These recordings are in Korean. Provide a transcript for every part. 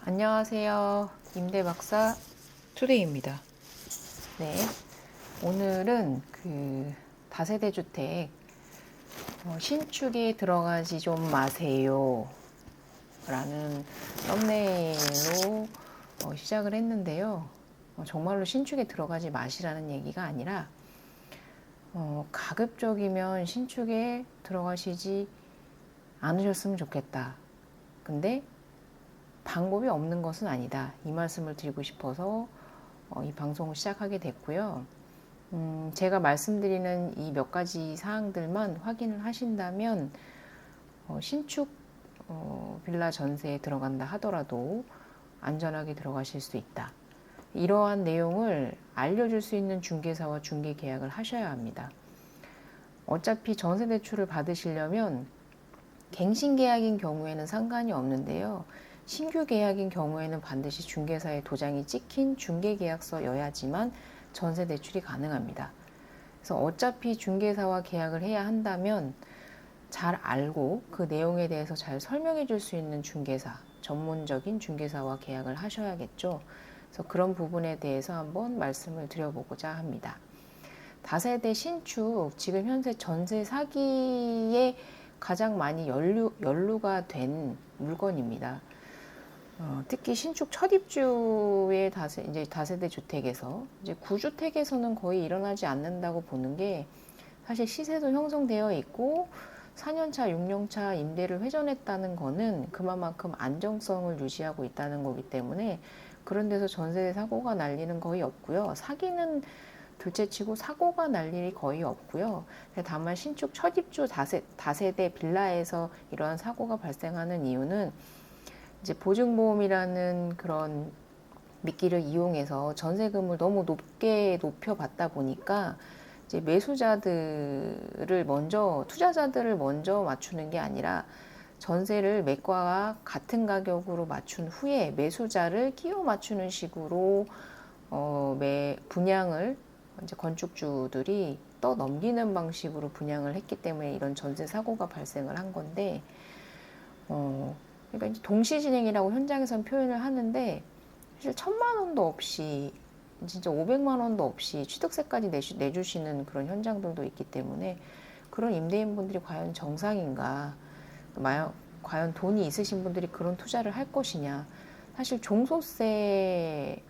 안녕하세요. 임대박사 투데이입니다. 네, 오늘은 다세대 주택 신축에 들어가지 좀 마세요 라는 썸네일로 시작을 했는데요. 정말로 신축에 들어가지 마시라는 얘기가 아니라 가급적이면 신축에 들어가시지 않으셨으면 좋겠다. 근데 방법이 없는 것은 아니다. 이 말씀을 드리고 싶어서 이 방송을 시작하게 됐고요. 제가 말씀드리는 이 몇 가지 사항들만 확인을 하신다면 신축 빌라 전세에 들어간다 하더라도 안전하게 들어가실 수 있다. 이러한 내용을 알려줄 수 있는 중개사와 중개 계약을 하셔야 합니다. 어차피 전세 대출을 받으시려면 갱신 계약인 경우에는 상관이 없는데요. 신규 계약인 경우에는 반드시 중개사의 도장이 찍힌 중개계약서여야지만 전세 대출이 가능합니다. 그래서 어차피 중개사와 계약을 해야 한다면 잘 알고 그 내용에 대해서 잘 설명해 줄 수 있는 중개사, 전문적인 중개사와 계약을 하셔야겠죠. 그래서 그런 부분에 대해서 한번 말씀을 드려보고자 합니다. 다세대 신축, 지금 현재 전세 사기에 가장 많이 연루가 된 물건입니다. 특히 신축 첫 입주의 이제 다세대 주택에서 이제 구주택에서는 거의 일어나지 않는다고 보는 게 사실 시세도 형성되어 있고 4년차, 6년차 임대를 회전했다는 거는 그만큼 안정성을 유지하고 있다는 거기 때문에 그런 데서 전세 사고가 날 일은 거의 없고요. 사기는 둘째치고 사고가 날 일이 거의 없고요. 다만 신축 첫 입주 다세대 빌라에서 이러한 사고가 발생하는 이유는 이제 보증보험이라는 그런 미끼를 이용해서 전세금을 너무 높게 높여받다 보니까 이제 매수자들을 먼저, 투자자들을 먼저 맞추는 게 아니라 전세를 매과와 같은 가격으로 맞춘 후에 매수자를 끼워 맞추는 식으로 분양을 이제 건축주들이 떠넘기는 방식으로 분양을 했기 때문에 이런 전세 사고가 발생을 한 건데, 그러니까 이제 동시 진행이라고 현장에서는 표현을 하는데 사실 1,000만 원도 없이 진짜 500만 원도 없이 취득세까지 내주시는 그런 현장들도 있기 때문에 그런 임대인분들이 과연 정상인가, 과연 돈이 있으신 분들이 그런 투자를 할 것이냐. 사실 종소세가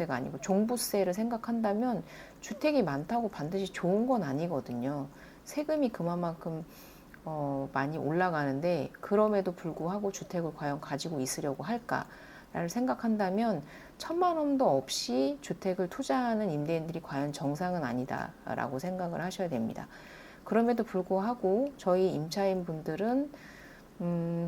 아니고 종부세를 생각한다면 주택이 많다고 반드시 좋은 건 아니거든요. 세금이 그만큼 많이 올라가는데 그럼에도 불구하고 주택을 과연 가지고 있으려고 할까를 생각한다면 1,000만 원도 없이 주택을 투자하는 임대인들이 과연 정상은 아니다라고 생각을 하셔야 됩니다. 그럼에도 불구하고 저희 임차인 분들은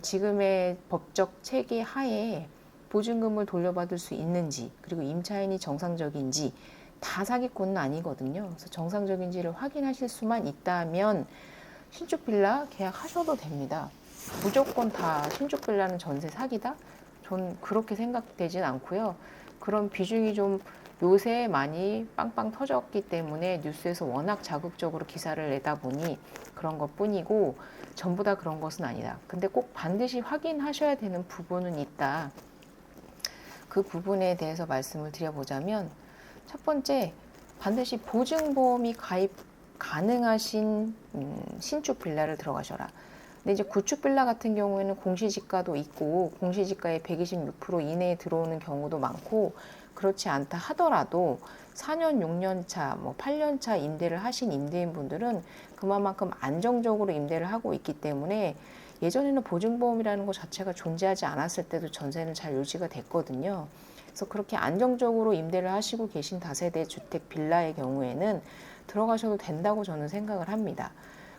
지금의 법적 체계 하에 보증금을 돌려받을 수 있는지, 그리고 임차인이 정상적인지 다 사기꾼은 아니거든요. 그래서 정상적인지를 확인하실 수만 있다면 신축 빌라 계약하셔도 됩니다. 무조건 다 신축 빌라는 전세 사기다? 전 그렇게 생각되진 않고요. 그런 비중이 좀 요새 많이 빵빵 터졌기 때문에 뉴스에서 워낙 자극적으로 기사를 내다 보니 그런 것 뿐이고 전부 다 그런 것은 아니다. 근데 꼭 반드시 확인하셔야 되는 부분은 있다. 그 부분에 대해서 말씀을 드려보자면, 첫 번째, 반드시 보증보험이 가입 가능하신 신축 빌라를 들어가셔라. 근데 이제 구축 빌라 같은 경우에는 공시지가도 있고 공시지가의 126% 이내에 들어오는 경우도 많고, 그렇지 않다 하더라도 4년, 6년 차, 8년 차 임대를 하신 임대인 분들은 그만큼 안정적으로 임대를 하고 있기 때문에 예전에는 보증보험이라는 것 자체가 존재하지 않았을 때도 전세는 잘 유지가 됐거든요. 그래서 그렇게 안정적으로 임대를 하시고 계신 다세대 주택 빌라의 경우에는 들어가셔도 된다고 저는 생각을 합니다.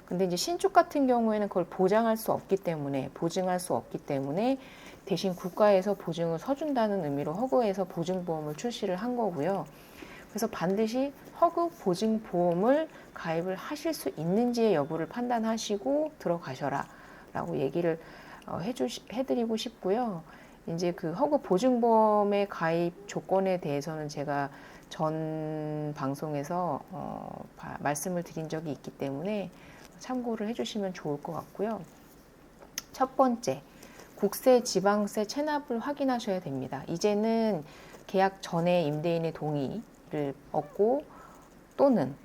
근데 이제 신축 같은 경우에는 그걸 보증할 수 없기 때문에 대신 국가에서 보증을 서준다는 의미로 허그에서 보증보험을 출시를 한 거고요. 그래서 반드시 허그 보증보험을 가입을 하실 수 있는지의 여부를 판단하시고 들어가셔라 라고 얘기를 해드리고 싶고요. 이제 그 허그 보증보험의 가입 조건에 대해서는 제가 전 방송에서 말씀을 드린 적이 있기 때문에 참고를 해주시면 좋을 것 같고요. 첫 번째, 국세, 지방세 체납을 확인하셔야 됩니다. 이제는 계약 전에 임대인의 동의를 얻고 또는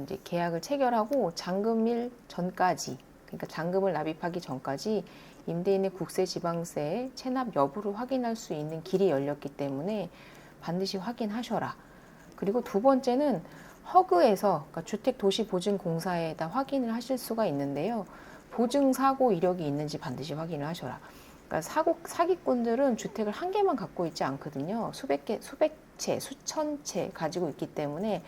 이제 계약을 체결하고 잔금일 전까지, 그러니까 잔금을 납입하기 전까지 임대인의 국세, 지방세 체납 여부를 확인할 수 있는 길이 열렸기 때문에 반드시 확인하셔라. 그리고 두 번째는 허그에서, 그러니까 주택도시보증공사에다 확인을 하실 수가 있는데요. 보증사고 이력이 있는지 반드시 확인을 하셔라. 그러니까 사기꾼들은 주택을 한 개만 갖고 있지 않거든요. 수백 채, 수천 채 가지고 있기 때문에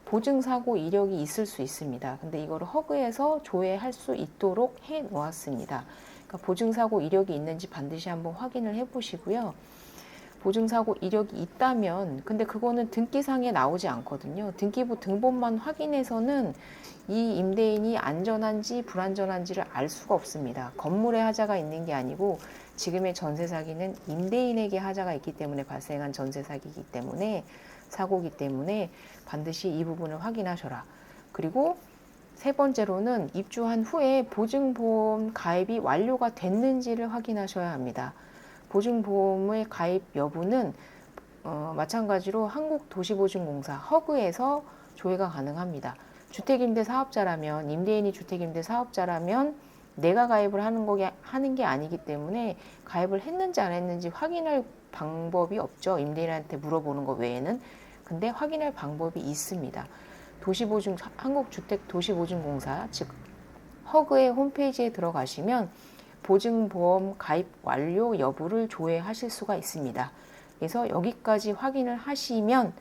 보증사고 이력이 있을 수 있습니다. 근데 이거를 허그에서 조회할 수 있도록 해 놓았습니다. 그러니까 보증사고 이력이 있는지 반드시 한번 확인을 해 보시고요. 보증사고 이력이 있다면, 근데 그거는 등기상에 나오지 않거든요. 등기부 등본만 확인해서는 이 임대인이 안전한지 불안전한지를 알 수가 없습니다. 건물에 하자가 있는 게 아니고 지금의 전세 사기는 임대인에게 하자가 있기 때문에 발생한 전세 사기이기 때문에, 사고기 때문에 반드시 이 부분을 확인하셔라. 그리고 세 번째로는 입주한 후에 보증보험 가입이 완료가 됐는지를 확인하셔야 합니다. 보증보험의 가입 여부는 마찬가지로 한국도시보증공사 허그에서 조회가 가능합니다. 주택임대 사업자라면, 임대인이 주택임대 사업자라면 내가 가입을 하는 게 아니기 때문에 가입을 했는지 안 했는지 확인할 방법이 없죠. 임대인한테 물어보는 것 외에는. 근데 확인할 방법이 있습니다. 한국주택도시보증공사, 즉 허그의 홈페이지에 들어가시면 보증보험 가입 완료 여부를 조회하실 수가 있습니다. 그래서 여기까지 확인을 하시면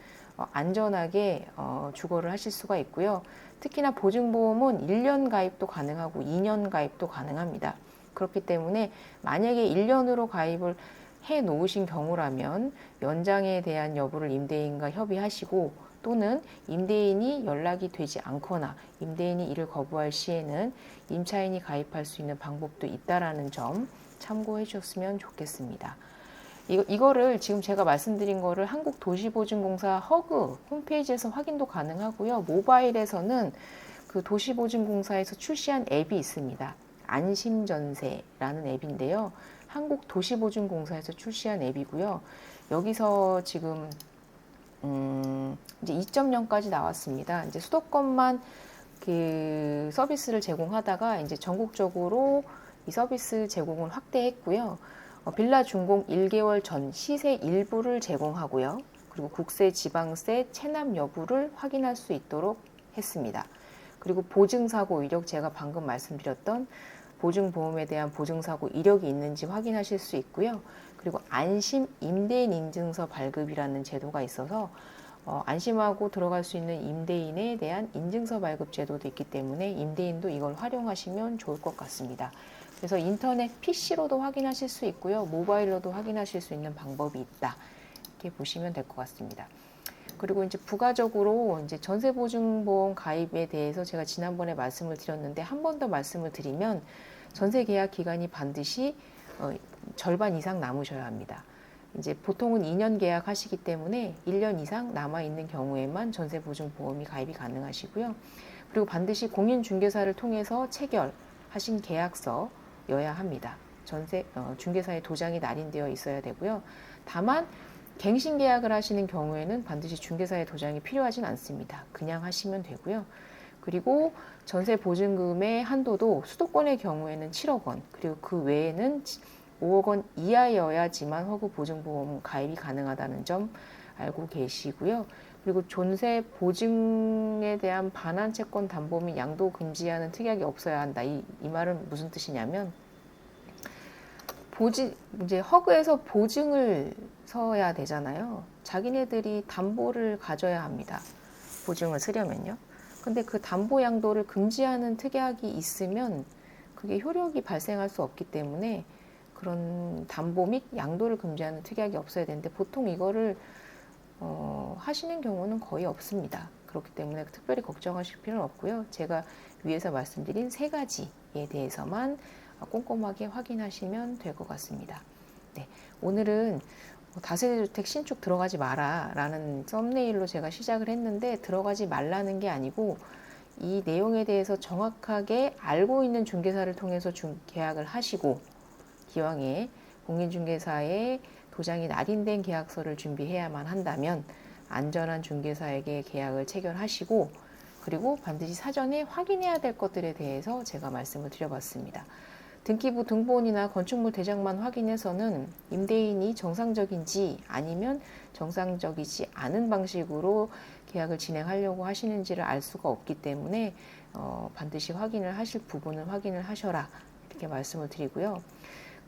안전하게 주거를 하실 수가 있고요. 특히나 보증보험은 1년 가입도 가능하고 2년 가입도 가능합니다. 그렇기 때문에 만약에 1년으로 가입을 해 놓으신 경우라면 연장에 대한 여부를 임대인과 협의하시고, 또는 임대인이 연락이 되지 않거나 임대인이 이를 거부할 시에는 임차인이 가입할 수 있는 방법도 있다라는 점 참고해 주셨으면 좋겠습니다. 이거를 지금 제가 말씀드린 거를 한국도시보증공사 허그 홈페이지에서 확인도 가능하고요. 모바일에서는 그 도시보증공사에서 출시한 앱이 있습니다. 안심전세라는 앱인데요. 한국도시보증공사에서 출시한 앱이고요. 여기서 지금 이제 2.0까지 나왔습니다. 이제 수도권만 그 서비스를 제공하다가 이제 전국적으로 이 서비스 제공을 확대했고요. 빌라 준공 1개월 전 시세 일부를 제공하고요. 그리고 국세, 지방세 체납 여부를 확인할 수 있도록 했습니다. 그리고 보증사고 이력, 제가 방금 말씀드렸던 보증보험에 대한 보증사고 이력이 있는지 확인하실 수 있고요. 그리고 안심 임대인 인증서 발급이라는 제도가 있어서 안심하고 들어갈 수 있는 임대인에 대한 인증서 발급 제도도 있기 때문에 임대인도 이걸 활용하시면 좋을 것 같습니다. 그래서 인터넷 PC로도 확인하실 수 있고요. 모바일로도 확인하실 수 있는 방법이 있다. 이렇게 보시면 될 것 같습니다. 그리고 이제 부가적으로 이제 전세보증보험 가입에 대해서 제가 지난번에 말씀을 드렸는데 한 번 더 말씀을 드리면, 전세 계약 기간이 반드시 절반 이상 남으셔야 합니다. 이제 보통은 2년 계약하시기 때문에 1년 이상 남아있는 경우에만 전세보증보험이 가입이 가능하시고요. 그리고 반드시 공인중개사를 통해서 체결하신 계약서여야 합니다. 중개사의 도장이 날인되어 있어야 되고요. 다만 갱신 계약을 하시는 경우에는 반드시 중개사의 도장이 필요하진 않습니다. 그냥 하시면 되고요. 그리고 전세 보증금의 한도도 수도권의 경우에는 7억 원, 그리고 그 외에는 5억 원 이하여야지만 허그 보증보험 가입이 가능하다는 점 알고 계시고요. 그리고 전세 보증에 대한 반환 채권 담보 및 양도 금지하는 특약이 없어야 한다. 이 말은 무슨 뜻이냐면, 이제 허그에서 보증을 서야 되잖아요. 자기네들이 담보를 가져야 합니다. 보증을 쓰려면요. 근데 그 담보 양도를 금지하는 특약이 있으면 그게 효력이 발생할 수 없기 때문에 그런 담보 및 양도를 금지하는 특약이 없어야 되는데, 보통 이거를 하시는 경우는 거의 없습니다. 그렇기 때문에 특별히 걱정하실 필요는 없고요. 제가 위에서 말씀드린 세 가지에 대해서만 꼼꼼하게 확인하시면 될 것 같습니다. 네, 오늘은 다세대주택 신축 들어가지 마라 라는 썸네일로 제가 시작을 했는데, 들어가지 말라는 게 아니고 이 내용에 대해서 정확하게 알고 있는 중개사를 통해서 계약을 하시고, 기왕에 공인중개사의 도장이 날인된 계약서를 준비해야만 한다면 안전한 중개사에게 계약을 체결하시고, 그리고 반드시 사전에 확인해야 될 것들에 대해서 제가 말씀을 드려봤습니다. 등기부 등본이나 건축물 대장만 확인해서는 임대인이 정상적인지 아니면 정상적이지 않은 방식으로 계약을 진행하려고 하시는지를 알 수가 없기 때문에 반드시 확인을 하실 부분은 확인을 하셔라, 이렇게 말씀을 드리고요.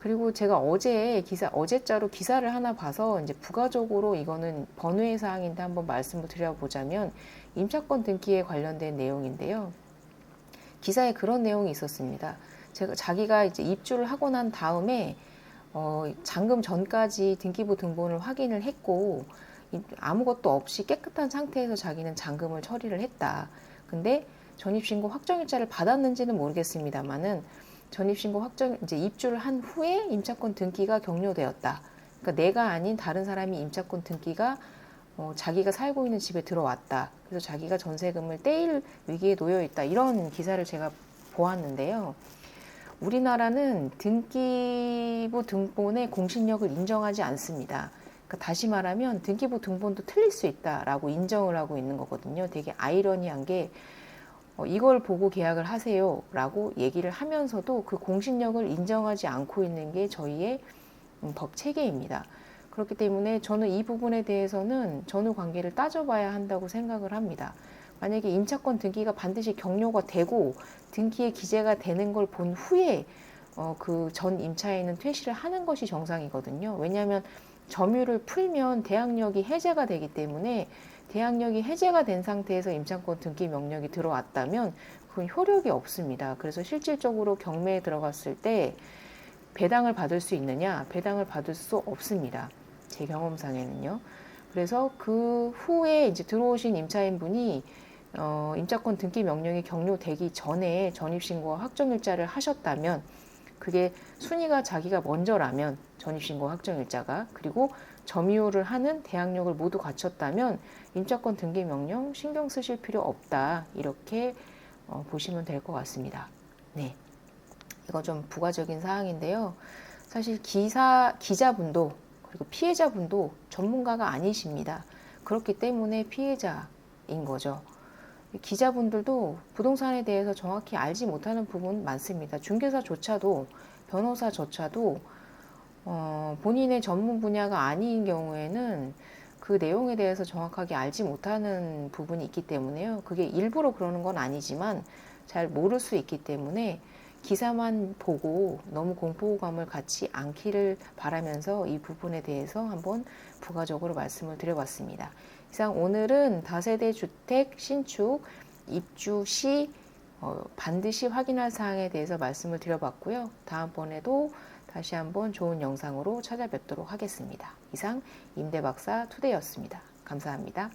그리고 제가 어제자로 기사를 하나 봐서 이제 부가적으로 이거는 번외 사항인데 한번 말씀을 드려보자면, 임차권 등기에 관련된 내용인데요. 기사에 그런 내용이 있었습니다. 자기가 이제 입주를 하고 난 다음에 잔금 전까지 등기부 등본을 확인을 했고, 아무것도 없이 깨끗한 상태에서 자기는 잔금을 처리를 했다. 근데 전입신고 확정일자를 받았는지는 모르겠습니다만은, 전입신고 이제 입주를 한 후에 임차권 등기가 격려되었다. 그러니까 내가 아닌 다른 사람이 임차권 등기가 자기가 살고 있는 집에 들어왔다. 그래서 자기가 전세금을 떼일 위기에 놓여 있다. 이런 기사를 제가 보았는데요. 우리나라는 등기부 등본의 공신력을 인정하지 않습니다. 그러니까 다시 말하면 등기부 등본도 틀릴 수 있다라고 인정을 하고 있는 거거든요. 되게 아이러니한 게, 이걸 보고 계약을 하세요 라고 얘기를 하면서도 그 공신력을 인정하지 않고 있는 게 저희의 법 체계입니다. 그렇기 때문에 저는 이 부분에 대해서는 전후 관계를 따져봐야 한다고 생각을 합니다. 만약에 임차권 등기가 반드시 격려가 되고 등기에 기재가 되는 걸 본 후에 그 전 임차인은 퇴실을 하는 것이 정상이거든요. 왜냐하면 점유를 풀면 대항력이 해제가 되기 때문에, 대항력이 해제가 된 상태에서 임차권 등기 명령이 들어왔다면 그건 효력이 없습니다. 그래서 실질적으로 경매에 들어갔을 때 배당을 받을 수 있느냐? 배당을 받을 수 없습니다. 제 경험상에는요. 그래서 그 후에 이제 들어오신 임차인분이 임차권 등기 명령이 격려되기 전에 전입신고와 확정일자를 하셨다면, 그게 순위가 자기가 먼저라면 전입신고 확정일자가, 그리고 점유를 하는 대항력을 모두 갖췄다면 임차권 등기 명령 신경 쓰실 필요 없다, 이렇게 보시면 될 것 같습니다. 네, 이거 좀 부가적인 사항인데요. 사실 기자분도 그리고 피해자분도 전문가가 아니십니다. 그렇기 때문에 피해자인 거죠. 기자분들도 부동산에 대해서 정확히 알지 못하는 부분 많습니다. 중개사조차도, 변호사조차도 본인의 전문 분야가 아닌 경우에는 그 내용에 대해서 정확하게 알지 못하는 부분이 있기 때문에요. 그게 일부러 그러는 건 아니지만 잘 모를 수 있기 때문에 기사만 보고 너무 공포감을 갖지 않기를 바라면서 이 부분에 대해서 한번 부가적으로 말씀을 드려봤습니다. 이상 오늘은 다세대 주택 신축 입주 시 반드시 확인할 사항에 대해서 말씀을 드려봤고요. 다음번에도 다시 한번 좋은 영상으로 찾아뵙도록 하겠습니다. 이상 임대박사 투데이였습니다. 감사합니다.